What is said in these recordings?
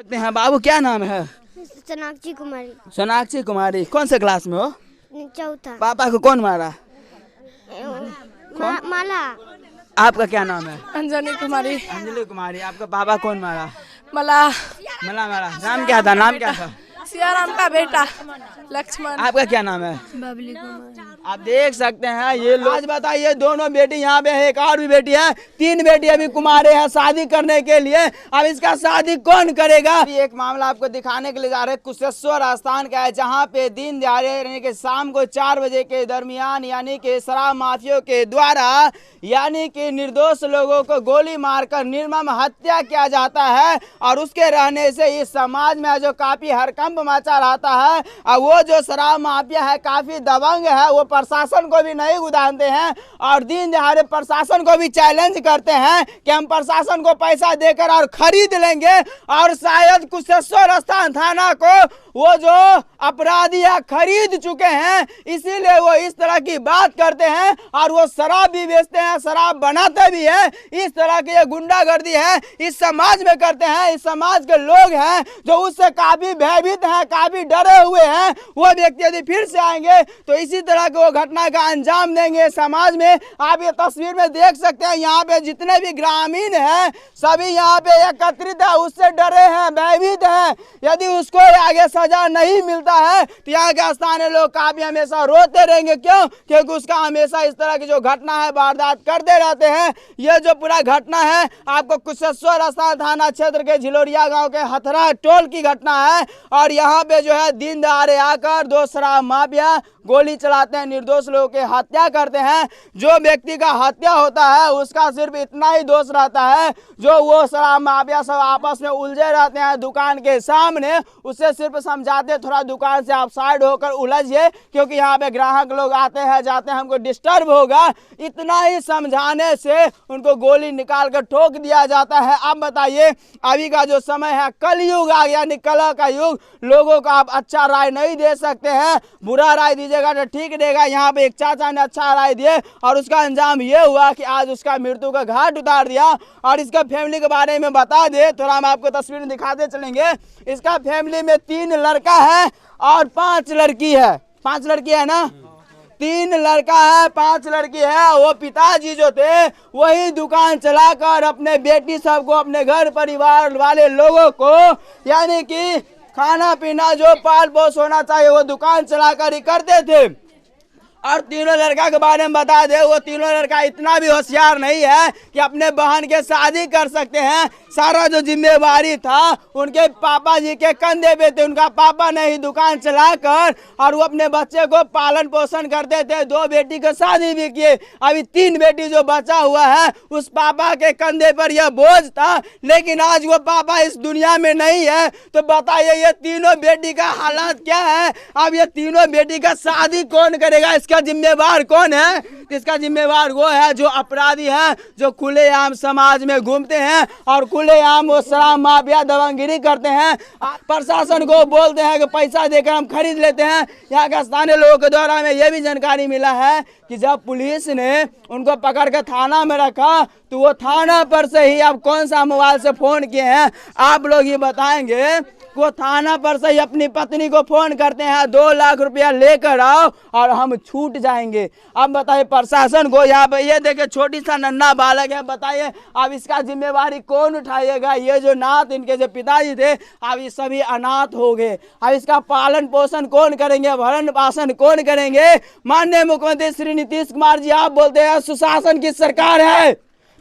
सकते हैं बाबू, क्या नाम है? सोनाक्षी कुमारी। सोनाक्षी कुमारी, कौन से क्लास में हो? चौथा। पापा को कौन मारा? माला। आपका क्या नाम है? अंजनी कुमारी। अंजलि कुमारी। आपका पापा कौन मारा? मला मारा। नाम क्या था? नाम क्या था? सियाराम का बेटा लक्ष्मण। आपका क्या नाम है? बबली कुमारी। आप देख सकते हैं ये लोग। आज बताइए, दोनों बेटी यहाँ पे है, एक और भी बेटी है, 3 बेटी अभी कुमारे हैं शादी करने के लिए। अब इसका शादी कौन करेगा? एक मामला आपको दिखाने के लिए जा रहे हैं, कुशेश्वर स्थान का है, जहाँ पे दिन दिहाड़े यानी कि शाम को 4 बजे के दरमियान यानी कि शराब माफियों के द्वारा यानी कि निर्दोष लोगों को गोली मारकर निर्मम हत्या किया जाता है। और उसके रहने से इस समाज में जो काफी हड़कंप मचा रहता है, और वो जो शराब माफिया है काफी दबंग है, वो प्रशासन को भी नहीं उदानते हैं और दिन दहाड़े प्रशासन को भी चैलेंज करते हैं कि हम प्रशासन को पैसा देकर और खरीद लेंगे और शायद कुशेश्वर स्थान थाना को वो जो अपराधी खरीद चुके हैं, इसीलिए वो इस तरह की बात करते हैं। और वो शराब भी बेचते हैं, शराब बनाते भी है। इस तरह की ये गुंडागर्दी है इस समाज में करते हैं। इस समाज के लोग हैं जो उससे काफी भयभीत हैं, काफी डरे हुए हैं। वो व्यक्ति यदि फिर से आएंगे तो इसी तरह के वो घटना का अंजाम देंगे समाज में। आप ये तस्वीर में देख सकते हैं, यहाँ पे जितने भी ग्रामीण हैं सभी यहाँ पे एकत्रित है, उससे डरे हैं, भयभीत हैं। यदि उसको आगे सजा नहीं मिलता है तो यहाँ के स्थानीय लोग काफी हमेशा रोते रहेंगे। क्यों? क्योंकि उसका हमेशा इस तरह की जो घटना है वारदात करते रहते हैं। ये जो पूरा घटना है आपको कुशेश्वर स्थान थाना क्षेत्र के झिलोरिया गांव के हथरा टोल की घटना है। और यहाँ पे जो है दिन दहाड़े आकर 2 शराब माफिया गोली चलाते हैं, निर्दोष लोगों की हत्या करते हैं। जो व्यक्ति का हत्या होता है उसका सिर्फ इतना ही दोष रहता है, जो वो शराब माफिया सब आपस में उलझे रहते हैं दुकान के सामने, उसे सिर्फ समझाते थोड़ा दुकान से आप साइड होकर उलझिए, क्योंकि यहाँ पे ग्राहक लोग आते हैं जाते हैं, हमको डिस्टर्ब होगा। इतना ही समझाने से उनको गोली निकाल कर ठोक दिया जाता है। अब बताइए, अभी का जो समय है कलयुग आ गया, यानी कला का युग। लोगों को आप अच्छा राय नहीं दे सकते हैं, बुरा राय दीजिएगा तो ठीक रहेगा। यहाँ पे एक चाचा ने अच्छा राय दिए और उसका अंजाम ये हुआ कि आज उसका मृत्यु का घाट उतार दिया। और इसका फैमिली के बारे में बता दे, थोड़ा हम आपको तस्वीर दिखाते चलेंगे। इसका फैमिली में 3 लड़का है और 5 लड़की है। 5 लड़की है ना? 3 लड़का है, 5 लड़की है। वो पिताजी जो थे वही दुकान चलाकर अपने बेटी सबको, अपने घर परिवार वाले लोगों को यानी कि खाना पीना जो पाल पोस होना चाहिए वो दुकान चलाकर ही करते थे। और तीनों लड़का के बारे में बता दे, वो तीनों लड़का इतना भी होशियार नहीं है कि अपने बहन के शादी कर सकते हैं। सारा जो जिम्मेवारी था उनके पापा जी के कंधे पे थे। उनका पापा ने ही दुकान चलाकर और वो अपने बच्चे को पालन पोषण करते थे। 2 बेटी को शादी भी किए, अभी 3 बेटी जो बचा हुआ है उस पापा के कंधे पर यह बोझ था। लेकिन आज वो पापा इस दुनिया में नहीं है, तो बताइए ये तीनों बेटी का हालात क्या है? अब ये तीनों बेटी का शादी कौन करेगा? इसका जिम्मेवार कौन है? इसका जिम्मेवार वो है जो अपराधी है, जो खुलेआम समाज में घूमते हैं और खुलेआम वो शराब माफिया दबंगगिरी करते हैं। प्रशासन को बोलते हैं कि पैसा देकर हम खरीद लेते हैं। यहाँ के स्थानीय लोगों के द्वारा हमें यह भी जानकारी मिला है कि जब पुलिस ने उनको पकड़ कर थाना में रखा तो वो थाना पर से ही अब कौन सा मोबाइल से फोन किए हैं आप लोग ये बताएंगे। वो थाना पर से ही अपनी पत्नी को फोन करते हैं, 2 लाख रुपया लेकर आओ और हम छूट जाएंगे। अब बताइए प्रशासन को, यहाँ पे ये देखिए छोटी सा नन्हा बालक है, बताइए अब इसका जिम्मेवारी कौन उठाएगा? ये जो नाथ इनके जो पिताजी थे अब ये सभी अनाथ हो गए। अब इसका पालन पोषण कौन करेंगे? भरण पोषण कौन करेंगे? माननीय मुख्यमंत्री श्री नीतीश कुमार जी, आप बोलते हैं सुशासन की सरकार है,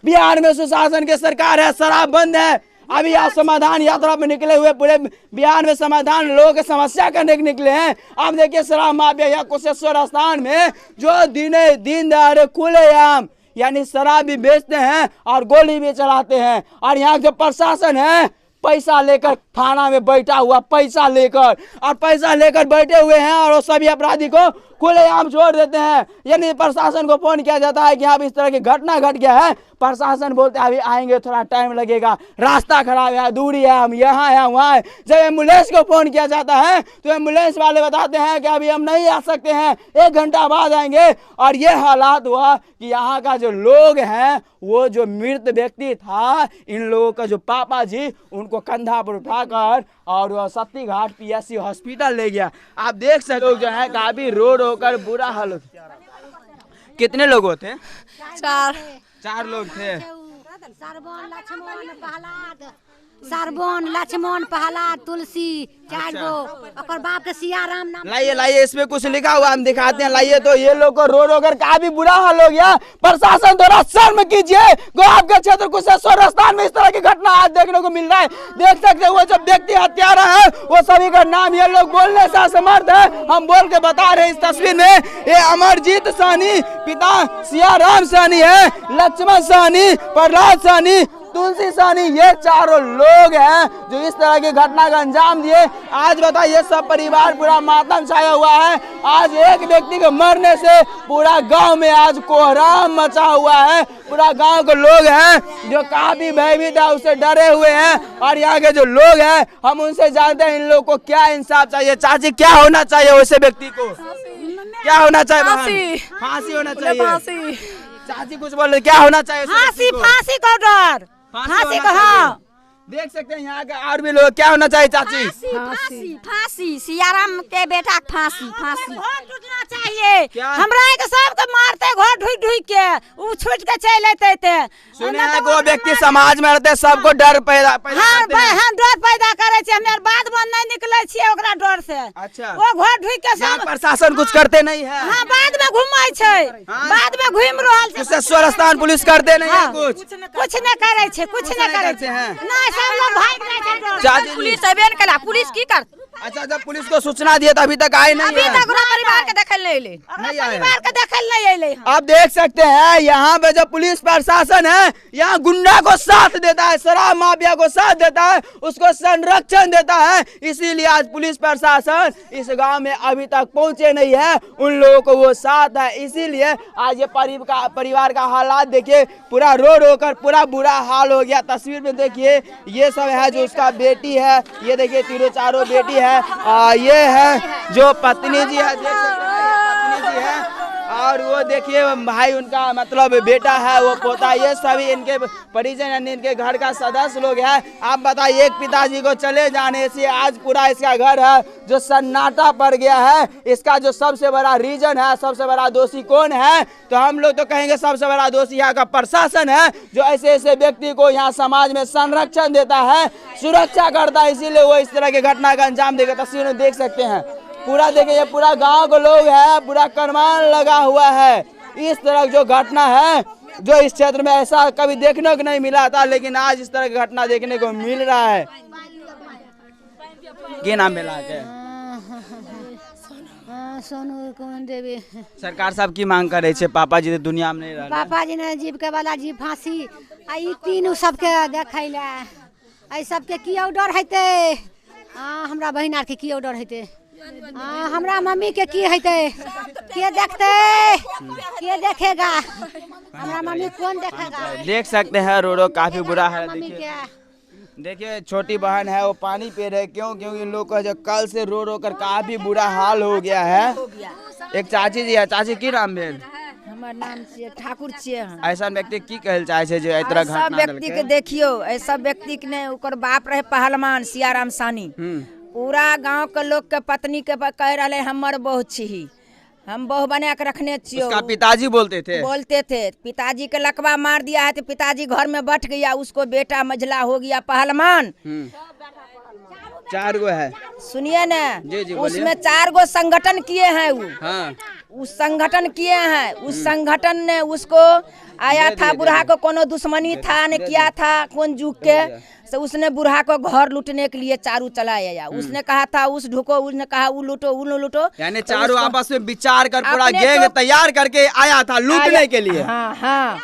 बिहार में सुशासन की सरकार है, शराब बंद है। अभी आप समाधान यात्रा में निकले हुए, पूरे बिहार में समाधान लोगों की समस्या करने के निकले हैं। आप देखिए शराब माफिया या कुशेश्वर स्थान में जो दिन दहाड़े खुलेआम यानी शराब भी बेचते हैं और गोली भी चलाते हैं। और यहाँ जो प्रशासन है पैसा लेकर थाना में बैठा हुआ, पैसा लेकर बैठे हुए हैं और वो सभी अपराधी को खुलेआम छोड़ देते हैं। यानी प्रशासन को फोन किया जाता है कि यहाँ पे इस तरह की घटना घट गया है, प्रशासन बोलते हैं अभी आएंगे, थोड़ा टाइम लगेगा, रास्ता खराब है, दूरी है, हम यहाँ है वहाँ है। जब एम्बुलेंस को फोन किया जाता है तो एम्बुलेंस वाले बताते हैं कि अभी हम नहीं आ सकते हैं, 1 घंटा बाद आएंगे। और ये हालात हुआ कि यहाँ का जो लोग हैं, वो जो मृत व्यक्ति था, इन लोगों का जो पापा जी, उनको कंधा पर उठाकर और वो सत्ती घाट PSC हॉस्पिटल ले गया। आप देख सकते लोग जो है काफी रोड होकर बुरा हाल हो। कितने लोग होते? 4 लोग थे। सरबोन लक्ष्मण प्रहलाद तुलसी 4 गो, और बाप के सियाराम नाम। लाइए इसमें कुछ लिखा हुआ हम दिखाते हैं। लाइए तो ये लोग को रो रो कर काफी बुरा हाल हो गया। प्रशासन थोड़ा शर्म कीजिए, आपके क्षेत्र कुशेश्वर स्थान में इस तरह की घटना आज देखने को मिल रहा है। देख सकते हैं वो जो व्यक्ति हत्यारा है, वो सभी का नाम ये लोग बोलने से असमर्थ है। हम बोल के बता रहे हैं इस तस्वीर में, ये अमरजीत साहनी, पिता सियाराम साहनी है, लक्ष्मण साहनी, प्रहलाद साहनी, तुलसी साहनी, ये 4 लोग हैं जो इस तरह की घटना का अंजाम दिए। आज बताइए सब परिवार पूरा मातम छाया हुआ है। आज एक व्यक्ति के मरने से पूरा गांव में आज कोहराम मचा हुआ है। पूरा गांव के लोग हैं जो काफी भयभीत है, उससे डरे हुए हैं। और यहाँ के जो लोग हैं, हम उनसे जानते हैं इन लोगों को क्या इंसाफ चाहिए। चाची, क्या होना चाहिए वैसे व्यक्ति को? क्या होना चाहिए? फांसी होना चाहिए। चाची कुछ बोल रहे, क्या होना चाहिए? फांसी का डर, फांसी का। हाँ, देख सकते हैं यहाँ के और भी लोग, क्या होना चाहिए चाची? फांसी, सियाराम के बेटा फांसी, घर टूटना चाहिए। हमरा के सबके मारते, घर ढुक ढुक के उ छूट के चल लेते थे। सुने हैं वो व्यक्ति समाज में रहते, सबको डर पैदा करते हैं। हम डर पैदा करे छे, हमें बात बंद नहीं निकले छे ओकरा डर से। अच्छा, वो घर ढुक के सब प्रशासन कुछ करते नहीं है। हां, बाद में घुमाई छे, बाद में घूम रहल छे। कुशेश्वर स्थान पुलिस करते नहीं है कुछ नहीं करे छे, कुछ नहीं करे छे। नहीं, सब लोग भाग रहे छे। पुलिस अबे न कला, पुलिस की कर? अच्छा, जब पुलिस को सूचना दिया तो अभी तक आए नहीं है। अभी तक परिवार के देखल नहीं ले, परिवार के देखल नहीं आइले। आप देख सकते हैं यहाँ पे जो पुलिस प्रशासन है, यहाँ गुंडा को साथ देता है, शराब माफिया को साथ देता है, उसको संरक्षण देता है। इसीलिए आज पुलिस प्रशासन इस गांव में अभी तक पहुंचे नहीं है, उन लोगों को वो साथ है। इसीलिए आज ये परिवार का हालात देखिए, पूरा रो रो कर पूरा बुरा हाल हो गया। तस्वीर में देखिए, ये सब है जो उसका बेटी है, ये देखिए 3 बेटी है। ये है जो पत्नी जी है, देख सकते हैं पत्नी जी है। और वो देखिए भाई उनका मतलब बेटा है, वो पोता, ये सभी इनके परिजन यानी इनके घर का सदस्य लोग हैं। आप बताइए, एक पिताजी को चले जाने से आज पूरा इसका घर है जो सन्नाटा पड़ गया है। इसका जो सबसे बड़ा रीजन है, सबसे बड़ा दोषी कौन है? तो हम लोग तो कहेंगे सबसे बड़ा दोषी यहाँ का प्रशासन है, जो ऐसे ऐसे व्यक्ति को यहाँ समाज में संरक्षण देता है, सुरक्षा करता है। इसीलिए वो इस तरह की घटना का अंजाम देगा। तस्वीर में देख सकते हैं, पूरा देखिए ये पूरा गांव के लोग है, पूरा करमान लगा हुआ है। इस तरह जो घटना है, जो इस क्षेत्र में ऐसा कभी देखने को नहीं मिला था, लेकिन आज इस तरह की घटना देखने को मिल रहा है। क्या नाम मिला के? सोनू कौन देवी। सरकार साहब की मांग करे छे, पापा जी दुनिया में नहीं रह, पापा जी ने जीव के वाला जी फांसी, आई 3 सबके देखैला, आई सबके की ऑर्डर हेते। हमरा बहिन आर के की ऑर्डर हेते, हमरा मम्मी के की हेते, के देखते, के देखेगा? हमरा मम्मी कौन देखेगा? देख सकते हैं रो रो काफी बुरा है। देखिए छोटी बहन है, वो पानी पी रहे, क्यों? क्योंकि इन लोग का जो कल से रो रो कर काफी बुरा हाल हो गया है। एक चाची जी है, चाची की नाम भेल? हमर नाम छियै ठाकुर छियै। ऐसा व्यक्ति की कहल चाहे छे जो इतना घटना सब व्यक्ति के देखियो, ऐसा व्यक्ति के ने ओकर बाप रहे पहलवान सियाराम साहनी, पूरा गांव के लोग के पत्नी के कह रहे हमर बहू छी, हम बहू बना के रखने छियो। उसका पिताजी बोलते थे पिताजी के लकवा मार दिया है तो पिताजी घर में बैठ गया, उसको बेटा मझला हो गया पहलवान। 4 गो है, सुनिए ना, जी उसमें 4 गो संगठन किए हैं वो। हाँ। उस संगठन किए हैं, उस संगठन ने उसको आया था, बुढ़ा को कोनो दुश्मनी था ने किया था कौन जुग के, तो उसने बुढ़ा को घर लूटने के लिए चारू चलाया। उसने कहा था उस ढुको, उसने कहा वो लूटो, वो लूटो, यानी चारों आपस में विचार कर पूरा गैंग तैयार करके आया था लूटने के लिए। हाँ हाँ,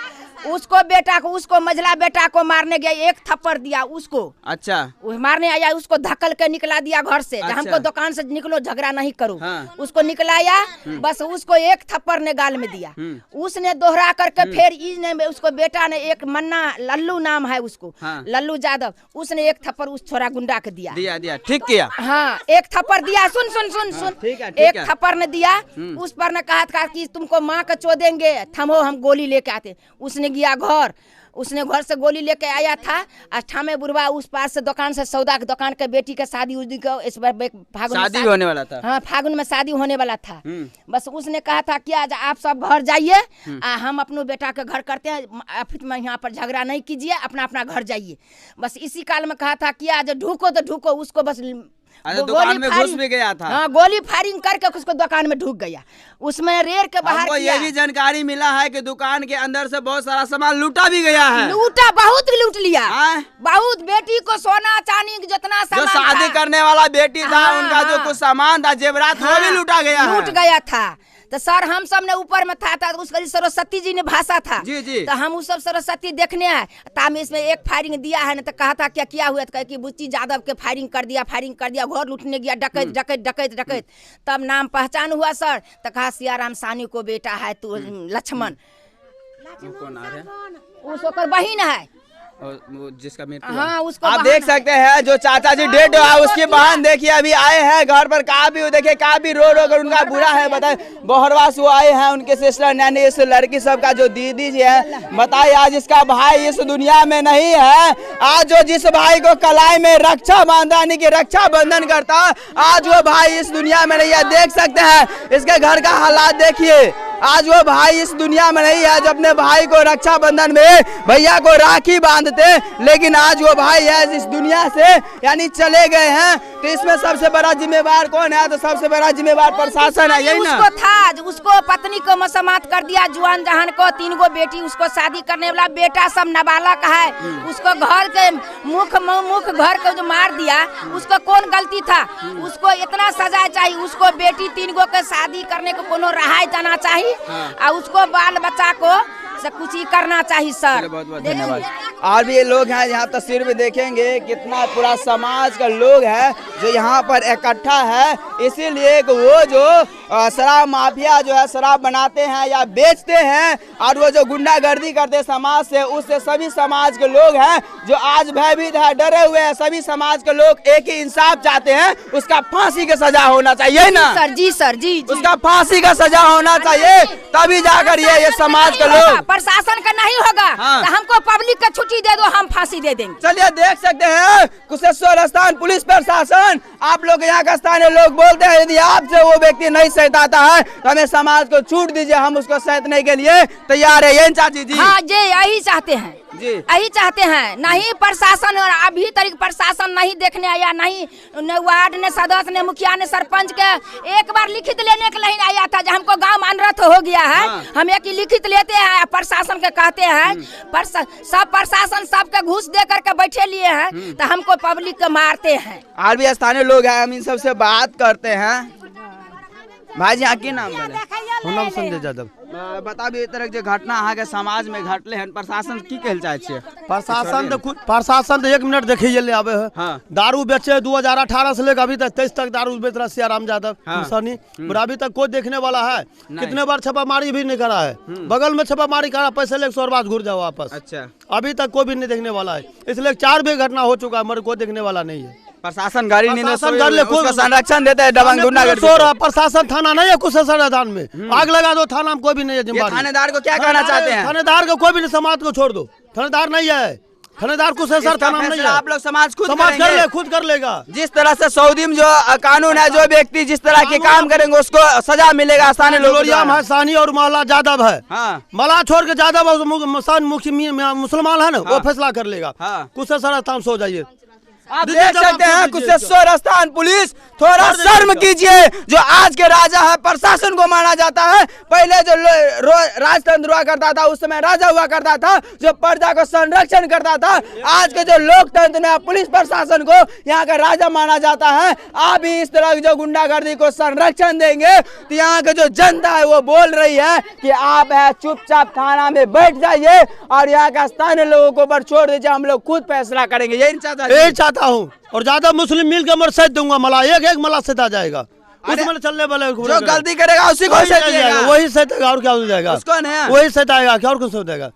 उसको बेटा को, उसको मझला बेटा को मारने गया, एक थप्पड़ दिया उसको। अच्छा, वो मारने आया, उसको धक्कल के निकला दिया घर से। अच्छा। हमको दुकान से निकलो, झगड़ा नहीं करो। हाँ। उसको निकलाया, बस उसको एक थप्पड़ ने गाल में दिया। उसने दोहरा करके फिर इसने, उसको बेटा ने, एक मन्ना लल्लू नाम है उसको, हाँ। लल्लू यादव, उसने एक थप्पड़ उस छोरा गुंडा के दिया। दिया ठीक किया। हाँ, एक थप्पड़ दिया। सुन सुन सुन सुन, ठीक है, एक थप्पड़ ने दिया। उस पर ने कहा था कि तुमको माँ का चोदेंगे, थमो हम गोली लेके आते। उसने गया घर, उसने घर से गोली लेके आया था। अठामे बुढ़वा उस पास से दुकान से सौदा के दुकान के बेटी के शादी उस दिन को, इस बार फागुन शादी होने वाला था। हाँ, फागुन में शादी होने वाला था। बस उसने कहा था कि आज आप सब घर जाइए, हम अपने बेटा के घर करते हैं, आप में यहाँ पर झगड़ा नहीं कीजिए, अपना अपना घर जाइए। बस इसी काल में कहा था कि आज ढूको तो ढूको। उसको बस दुकान में घुस भी गया था। हाँ, गोली फायरिंग करके उसको दुकान में ढुक गया। उसमें रेर के बाहर हमको ये भी जानकारी मिला है कि दुकान के अंदर से बहुत सारा सामान लूटा भी गया है। लूटा, बहुत लूट लिया। हाँ? बहुत, बेटी को सोना चांदी जितना जो सामान शादी था, करने वाला बेटी था, हाँ, उनका जो कुछ सामान था, जेवरात, वो भी लूटा गया है। लूट गया था। तो सर हम सब ने ऊपर में था उसका सरस्वती जी ने भाषा था। जी। तो हम उस सब सरस्वती देखने आए, ताम इसमें एक फायरिंग दिया है ना। तो कहा था क्या किया हुआ, तो कि बुच्ची यादव के फायरिंग कर दिया, घर लूटने गया, डकैत। तब नाम पहचान हुआ सर। तो कहा सियाराम सानी को बेटा है तू, लक्ष्मण, उसको बहन है, वो जिसका मृत्यु। हाँ, उसको आप देख सकते हैं जो चाचा जी डेड हुआ, उसकी बहन देखिए अभी आए हैं घर पर। काफी देखिए, काफी रो कर उनका बुरा है। बताए बहरवास वो आए हैं, उनके सिस्टर यानी इस लड़की सबका जो दीदी जी है। बताइए आज इसका भाई इस दुनिया में नहीं है। आज जो जिस भाई को कलाई में रक्षा बांधा, यानी कि रक्षा बंधन करता, आज वो भाई इस दुनिया में नहीं है। देख सकते हैं इसके घर का हालात देखिए। आज वो भाई इस दुनिया में नहीं है जो अपने भाई को रक्षा बंधन में भैया को राखी बांधते, लेकिन आज वो भाई है इस दुनिया से यानी चले गए हैं। तो इसमें सबसे बड़ा जिम्मेवार कौन है? तो सबसे बड़ा जिम्मेवार प्रशासन है, यही ना? उसको था, उसको पत्नी को मसमात कर दिया, जुआन जहान को, 3 गो बेटी, उसको शादी करने वाला बेटा सब नाबालग है। उसको घर के मुख घर को जो मार दिया, उसको कौन गलती था? उसको इतना सजा चाहिए। उसको बेटी 3 गो के शादी करने को कोनो रहाई जाना चाहिए। और उसको बाल बच्चा को से कुछ ही करना चाहिए सर। बहुत बहुत धन्यवाद। और भी ये लोग हैं, यहाँ तस्वीर में देखेंगे कितना पूरा समाज का लोग है जो यहाँ पर इकट्ठा है। इसीलिए वो जो शराब माफिया जो है शराब बनाते हैं या बेचते हैं, और वो जो गुंडागर्दी करते समाज से, उससे सभी समाज के लोग हैं जो आज भयभीत है, डरे हुए हैं। सभी समाज के लोग एक ही इंसाफ चाहते हैं, उसका फांसी का सजा होना चाहिए ना सर? जी सर, जी। उसका फांसी का सजा होना चाहिए, तभी जाकर ये समाज के लोग। प्रशासन का नहीं होगा। हाँ। तो हमको पब्लिक का छुट्टी दे दो, हम फांसी दे देंगे। चलिए देख सकते हैं कुशेश्वर स्थान पुलिस प्रशासन, आप लोग यहाँ का स्थानीय लोग बोलते हैं यदि आपसे वो व्यक्ति नहीं सहता है तो हमें समाज को छूट दीजिए, हम उसको सहतने के लिए तैयार है। ये चाची जी? हाँ जी, यही चाहते हैं जी, यही चाहते हैं। नहीं प्रशासन, और अभी तक प्रशासन नहीं देखने आया, नहीं वार्ड ने सदस्य ने, मुखिया ने, सरपंच के एक बार लिखित लेने के लिए आया था। जब हमको गांव अनर्थ हो गया है, हाँ। हम एक लिखित लेते हैं, प्रशासन के कहते हैं सब प्रशासन सबके घूस दे करके बैठे लिए हैं, तो हमको पब्लिक के मारते हैं। और भी स्थानीय लोग हैं, हम इन सबसे बात करते हैं। भाई जी आपकी नाम नाम संजय यादव। बता भी तरह के घटना अहाँ के समाज में घटले हैं, प्रशासन की कहल चाहे छियै? प्रशासन तो खुद प्रशासन तो 1 मिनट देखिए ले आवे है। हाँ। दारू बेचे 2018 से लेकर अभी तक 23 तक दारू बेच रहा सियाराम यादव। हाँ। सनी और अभी तक कोई देखने वाला है? कितने बार छापामारी भी नहीं करा है, बगल में छापामारी करा, पैसे लेकर 100 बार घुर जाओ वापस। अच्छा, अभी तक कोई भी नहीं देखने वाला है। इसलिए 4 भी घटना हो चुका है, मगर कोई देखने वाला नहीं है। प्रशासन गाड़ी नहीं उसको संरक्षण देता है, दबंग गुंडागर्दी। सो रहा प्रशासन थाना नहीं है कुशेश्वर थाना में, आग लगा दो थाना में, कोई भी नहीं है जिम्मेदारी। थानेदार को क्या कहना चाहते हैं? थानेदार को कोई भी नहीं, समाज को छोड़ दो, थानेदार नहीं है, थानेदार कुशेश्वर थाना में नहीं है। आप लोग समाज खुद खुद कर लेगा। जिस तरह से सऊदी में जो कानून है, जो व्यक्ति जिस तरह के काम करेंगे उसको सजा मिलेगा। स्थानीय लोग है सानी और माला यादव है। हाँ। मला छोड़ के यादव मुसलमान है ना, वो फैसला कर लेगा। हाँ। कुशेश्वर थाना सो जाइए। आप देख सकते हैं कुशेश्वर स्थान पुलिस थोड़ा शर्म कीजिए। जो आज के राजा है प्रशासन को माना जाता है, पहले जो राजतंत्र हुआ करता था उस समय राजा हुआ करता था जो प्रजा को संरक्षण करता था। आज के जो लोकतंत्र में पुलिस प्रशासन को यहाँ का राजा माना जाता है। आप भी इस तरह की जो गुंडागर्दी को संरक्षण देंगे तो यहाँ के जो जनता है वो बोल रही है कि आप है चुपचाप थाना में बैठ जाइए और यहाँ का स्थानीय लोगों को ऊपर छोड़ दीजिए, हम लोग खुद फैसला करेंगे। यही चाहता हूँ। और ज्यादा मुस्लिम मिल के मरसद दूंगा, मला एक मला सद आ जाएगा। उसमें चलने वाले जो गलती करेगा उसी को सद दिएगा, वही सद देगा। और क्या हो जाएगा? उसको नहीं, वही सद आएगा। क्या और कुछ हो जाएगा?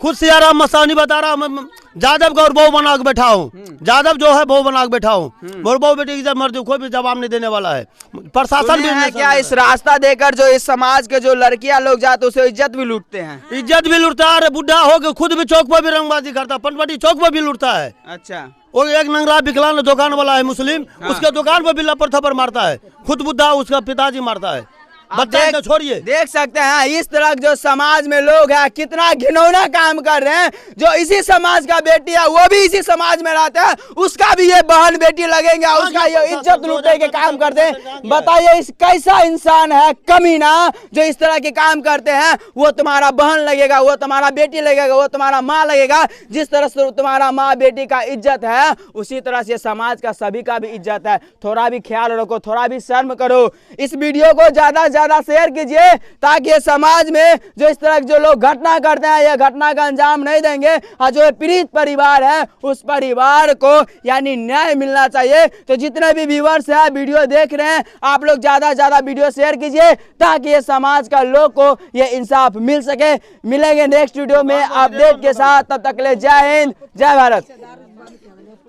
खुद सियाराम मस्तानी बता रहा मैं जादव का और बहू बना के बैठा हूँ। जादव जो है बहू बना के बैठा हूँ। बहू बेटी की जब मर्जी कोई भी जवाब नहीं देने वाला है। प्रशासन भी है क्या इस रास्ता देकर जो इस समाज के जो लड़कियां लोग जाते उसे इज्जत भी लूटते हैं। इज्जत भी लूटता है। अरे बुढ़ा हो के खुद भी चौक पर भी रंगबाजी करता है, पंचवटी चौक पर भी लूटता है। अच्छा, वो एक नंगरा विकलांग दुकान वाला है मुस्लिम, उसके दुकान पर भी लपड़ थप्पड़ मारता है। खुद बुढ़ा उसका पिताजी मारता है। बच्चा छोड़िए, देख सकते हैं इस तरह जो समाज में लोग हैं कितना घिनौना काम कर रहे हैं। जो इसी समाज का बेटी है वो भी इसी समाज में रहता है, उसका भी ये बहन बेटी लगेंगे, उसका ये इज्जत लूटने के काम करते हैं। बताइए इस कैसा इंसान है कमीना जो इस तरह के काम करते हैं। वो तुम्हारा बहन लगेगा, वो तुम्हारा बेटी लगेगा, वो तुम्हारा माँ लगेगा। जिस तरह से तुम्हारा माँ बेटी का इज्जत है उसी तरह से समाज का सभी का भी इज्जत है। थोड़ा भी ख्याल रखो, थोड़ा भी शर्म करो। इस वीडियो को ज्यादा शेयर कीजिए ताकि समाज में जो इस तरह जो लोग घटना करते हैं यह घटना का अंजाम नहीं देंगे। और जो पीड़ित परिवार है उस परिवार को यानी न्याय मिलना चाहिए। तो जितने भी व्यूअर्स हैं वीडियो देख रहे हैं आप लोग ज्यादा ज्यादा वीडियो शेयर कीजिए ताकि ये समाज का लोग को ये इंसाफ मिल सके। मिलेंगे नेक्स्ट वीडियो में अपडेट के साथ, तब तक के लिए जय हिंद जय भारत।